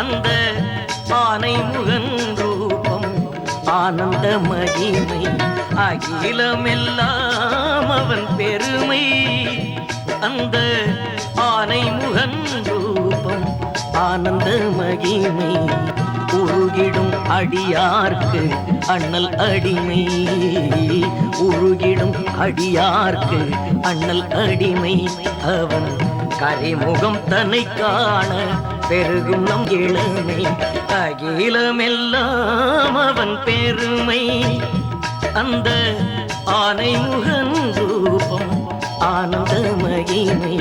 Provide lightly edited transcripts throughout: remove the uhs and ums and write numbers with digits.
அந்த ஆனை முகன் ரூபம் ஆனந்த மகிமை அகிலமெல்லாம் அவன் பெருமை அந்த ஆனை முகன் ரூபம் ஆனந்த மகிமை உருகிடும் அடியார்க்கு அண்ணல் அடிமை உருகிடும் அடியார்க்கு அண்ணல் அடிமை அவன் கரைமுகம் தன்னை காண பெருகும் நம் இளமை அகிலமெல்லாம் அவன் பெருமை அந்த ஆனை முகன் ரூபம் ஆனந்த மகிமை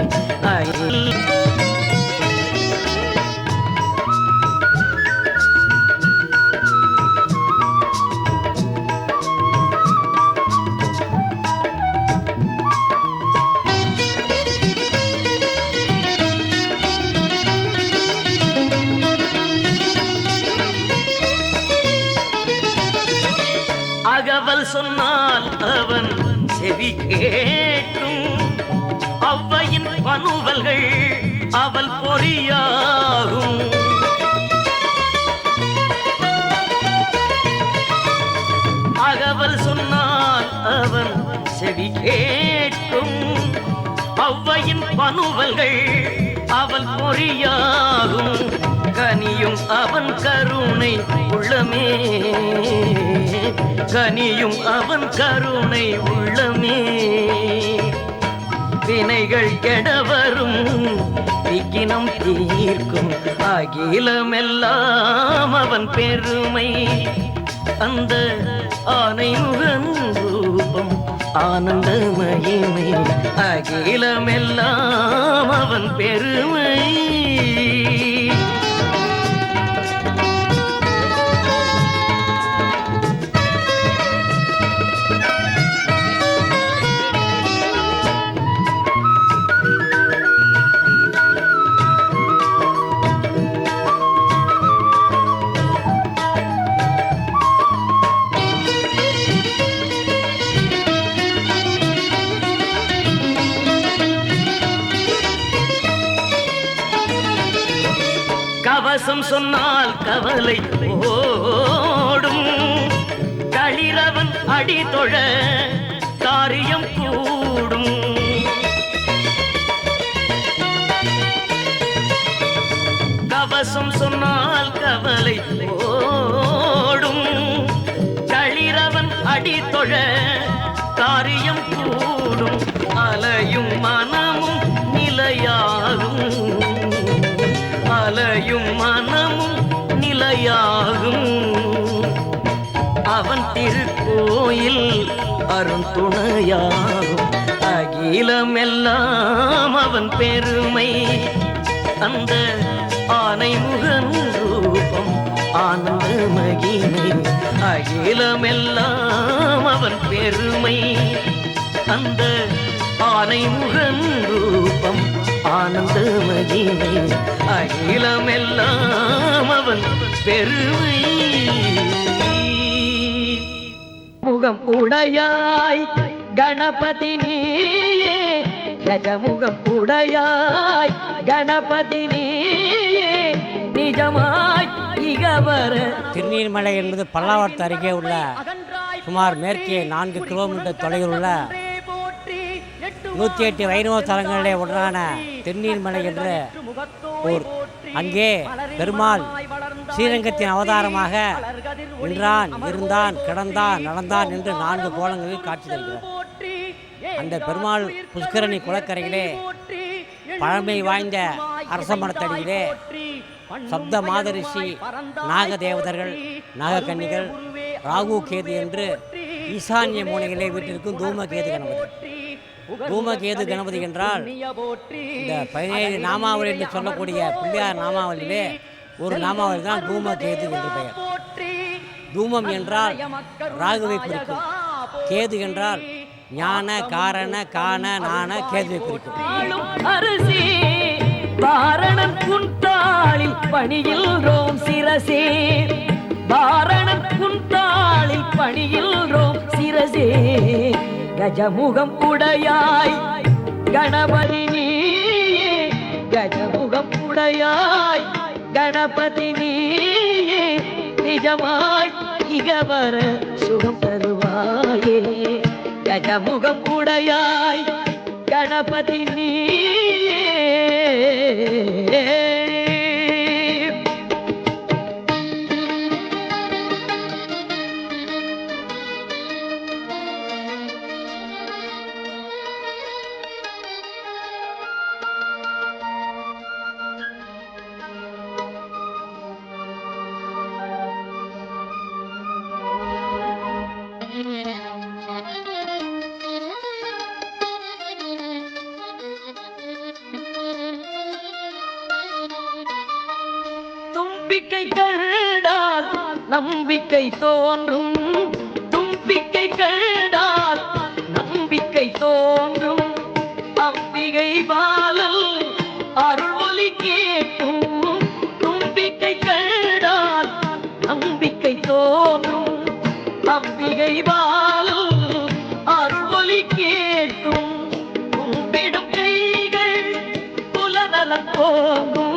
அகவல் சொன்னால் அவன் செவி கேட்டும் அவ்வையின் பனுவல்கள் அவள் பொறியாகும் அகவல் சொன்னால் அவன் செவி கேட்டும் அவ்வையின் பனுவல்கள் அவள் பொறியாகும் கனியும் அவன் கருணை உள்ளமே கனியும் அவன் கருணை உள்ளமே வினைகள் கெடவரும் விக்கினம் தீர்க்கும் அகிலமெல்லாம் அவன் பெருமை அந்த ஆனை முகன் ரூபம் ஆனந்த மகிமை அகிலமெல்லாம் அவன் பெருமை கவசம் சொன்னால் கவலை ஓடும் களிரவன் அடி தொழ காரியம் கூடும் கவசம் சொன்னால் கவலை ஓடும் களிரவன் அடி தொழ காரியம் கூடும் அலையும் மனமும் நிலையாகும் அலையும் மனமும் நிலையாகும் அவன் திருக்கோயில் அருந்துணையாகும் அகிலமெல்லாம் அவன் பெருமை அந்த ஆனை முகன் ரூபம் ஆனந்த மகிமை அகிலமெல்லாம் அவன் பெருமை அந்த ஆனை முகன் ரூபம் ஆனந்த மகிமை அகிலமெல்லாம் அவன் பெருமை முகம் உடையாய் கணபதி நீயே கஜமுகம் உடையாய் கணபதி நீயே நிஜமாய் இகவர. திருநீர்மலை என்பது பல்லாவரத்து அருகே உள்ள சுமார் மேற்கே 4 கிலோமீட்டர் தொலைவில் உள்ள 108 வைணவ தலங்களிலே ஒன்றான திருநீர்மலை என்ற ஊர். அங்கே பெருமாள் ஸ்ரீரங்கத்தின் அவதாரமாக நின்றான், இருந்தான், கிடந்தான், நடந்தான் என்று 4 கோலங்களில் காட்சி தருகிறார். அந்த பெருமாள் புஷ்கரணி குளக்கரையிலே பழமை வாய்ந்த அரச மரத்தடியிலே சப்த மாதரிஷி நாகதேவதர்கள் நாகக்கன்னிகள் ராகு கேது என்று ஈசான்ய மூலைகளே வீட்டிற்கும் தூமகேது கணபதி. தூமகேது கணபதி என்றால் இந்த 17 நாமாவளி என்று சொல்லக்கூடிய பிள்ளையார் நாமாவளியிலே ஒரு நாமாவளி தான் தூமகேது என்று பெயர். தூமம் என்றால் ராகுவை குறிக்கும், கேது என்றால் ஞான காரண காண நாண கேதுவை குறிக்கும். பாரணன் குண்டாளில் பணியில் ரோம் சிரசே பாரணன் குண்டாளில் பணியில் ரோம் சிரசே கஜமுகம் உடையாய் கணபதி நீயே கஜமுகம் உடையாய் கணபதி நீயே நிஜமாய் இக வர சுகம் தருவாயே கஜமுகம் உடையாய் கணபதி நீயே தும்பிக்கை கண்டால் நம்பிக்கை தோன்றும் தும்பிக்கை கண்டால் நம்பிக்கை தோன்றும் அம்பிகை பாலல் அருள் ஒலி கேட்கும் தும்பிக்கை கண்டால் நம்பிக்கை தோன்றும் அம்பிகை பாலல் அருள் ஒலி கேட்கும் கும்பிடும் கைகள் புலநலம் போகும்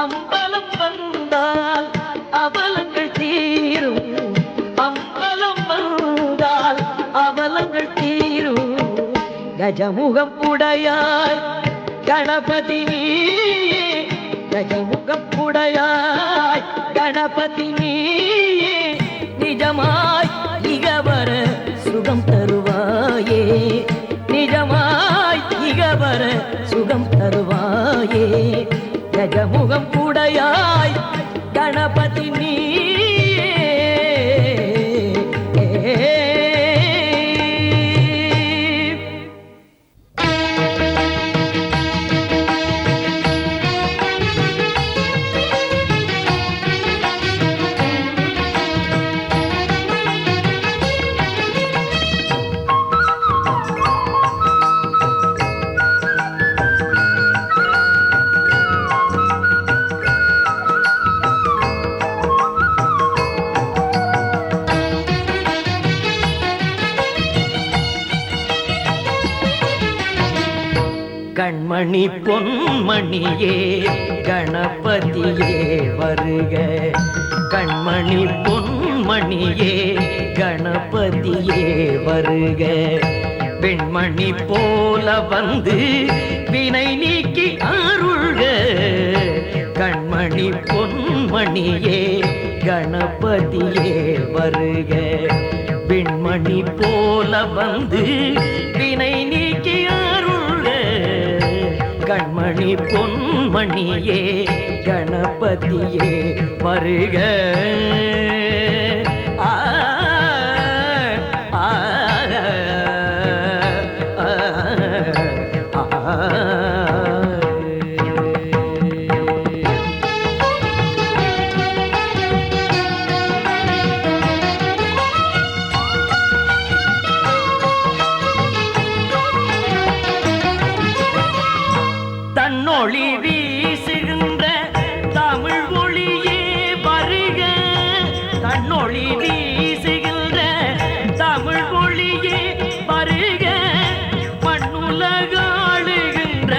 அம்பலம் வந்தால் அவலங்கள் தீரும் அம்பலம் வந்தால் அவலங்கள் தீரும் கஜமுகம் உடையாய் கணபதி நீயே கஜமுகம் உடையாய் கணபதி நீயே நிஜமாய் இகவர சுகம் தருவாயே நிஜமாய் இகவர சுகம் தருவாயே கஜமுகம் உடையாய் கணபதி நீயே கண்மணி பொன்மணியே கணபதியே வருக கண்மணி பொன்மணியே கணபதியே வருக வெண்மணி போல வந்து வினை நீக்கி அருள்க கண்மணி பொன்மணியே கணபதியே வருக வெண்மணி போல வந்து வினை நீக்கி கண்மணி பொன்மணியே கணபதியே வருக தன்னொளி வீசுகின்ற தமிழ் ஒளியே வருக தன்னொளி வீசுகின்ற தமிழ் ஒளியே வருக மண்ணுலகாளுகின்ற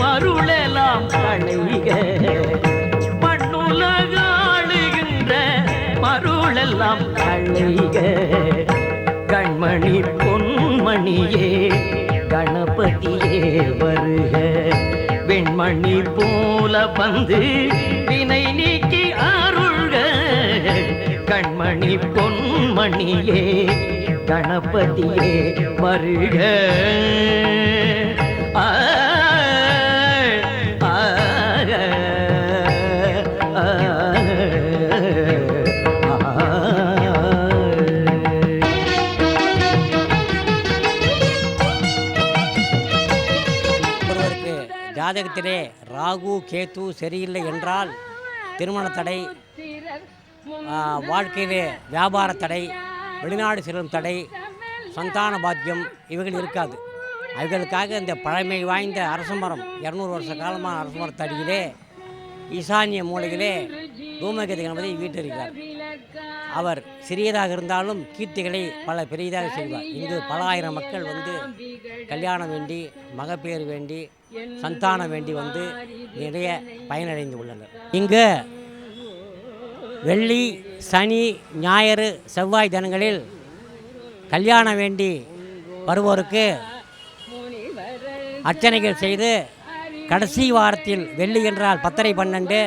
மருளெல்லாம் களைக மண்ணுலகாளுகின்ற மருளெல்லாம் களைக கண்மணி பொன்மணியே கணபதியே வருக வெண்மணி போல வந்து வினை நீக்கி அருள்க கண்மணி பொன்மணியே கணபதியே வருக ஆ ஜாதகத்திலே ராகு கேத்து சரியில்லை என்றால் திருமண தடை, வாழ்க்கையிலே வியாபார தடை, வெளிநாடு செல்லும் தடை, சந்தான பாக்கியம் இவைகள் இருக்காது. அவைகளுக்காக இந்த பழமை வாய்ந்த அரசமரம் 200 வருஷ காலமான அரசமரத்தடியிலே ஈசானிய மூலையிலே தூமகேது கணபதி வீட்டிருக்கிறார். அவர் சிறியதாக இருந்தாலும் கீர்த்திகளை பல பெரியதாக செய்வார். இங்கு பல ஆயிரம் மக்கள் வந்து கல்யாணம் வேண்டி, மகப்பேறு வேண்டி, சந்தானம் வேண்டி வந்து நிறைய பயனடைந்து உள்ளனர். இங்கு வெள்ளி, சனி, ஞாயிறு, செவ்வாய் தினங்களில் கல்யாணம் வேண்டி வருவோருக்கு அர்ச்சனைகள் செய்து கடைசி வாரத்தில் வெள்ளி என்றால் 10:30, 12,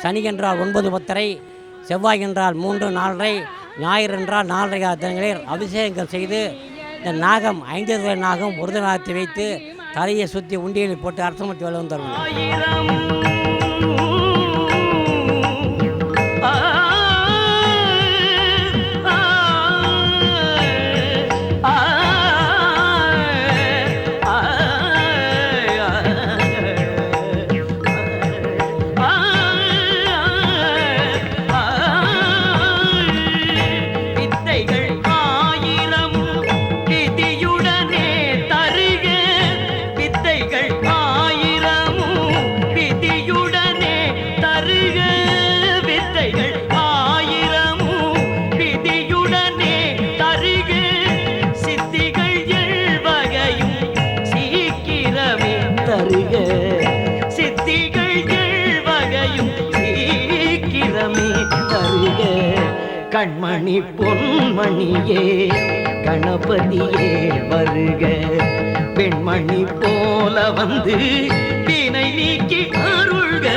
சனி என்றால் 9, 10, செவ்வாய் என்றால் 3, 4, ஞாயிறு என்றால் 4 தினங்களில் அபிஷேகங்கள் செய்து இந்த நாகம் 5 தலை நாகம் ஒரு நாகத்தை வைத்து தலையை சுற்றி உண்டியலில் போட்டு அரசமட்டி வளம் தருவோம். கண்மணி பொன்மணியே கணபதியே வருக, பெண்மணி போல வந்து வினை நீக்கி அருள்க.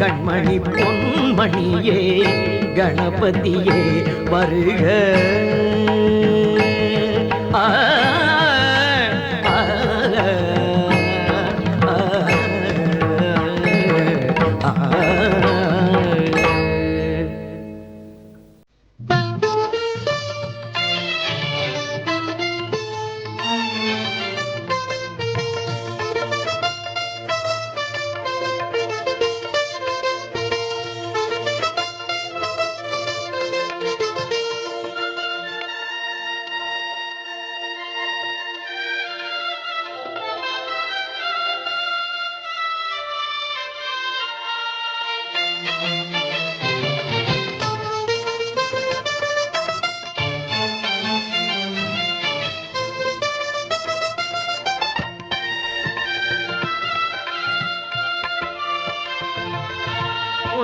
கண்மணி பொன்மணியே கணபதியே வருக.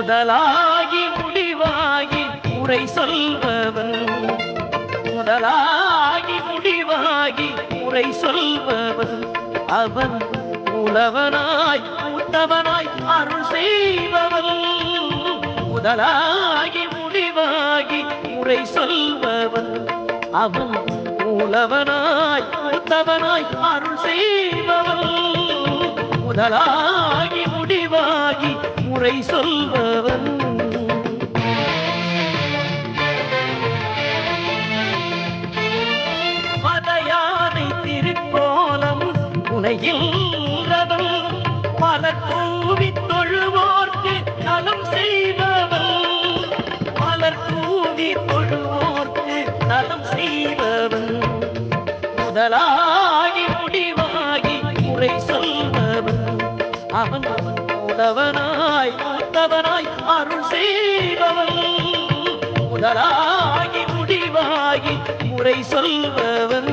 முதலாகி முடிவாகி முறை சொல்பவன், முதலாகி முடிவாகி முறை சொல்பவன் அவன், மூலவனாய் மூத்தவனாய் அருள் செய்பவன். முதலாகி முடிவாகி முறை சொல்பவன் அவன், மூலவனாய் மூத்தவனாய் அருள் செய்பவன். முதலாகி முடிவாகி முறை சொல்பவன். மலையானை திருக்கோலம் புனைகின்றவன், மலர் தூவி தொழுவோர்க்கு நலம் செய்பவன். மலர் தூவி தொழுவோர்க்கு நலம் செய்பவன். முதலாகி முடிவாகி முறை சொல்பவன் அவன், மூலவனாய் மூத்தவனாய் அருள் செய்பவன். முதலாகி முடிவாகி முறை சொல்பவன்.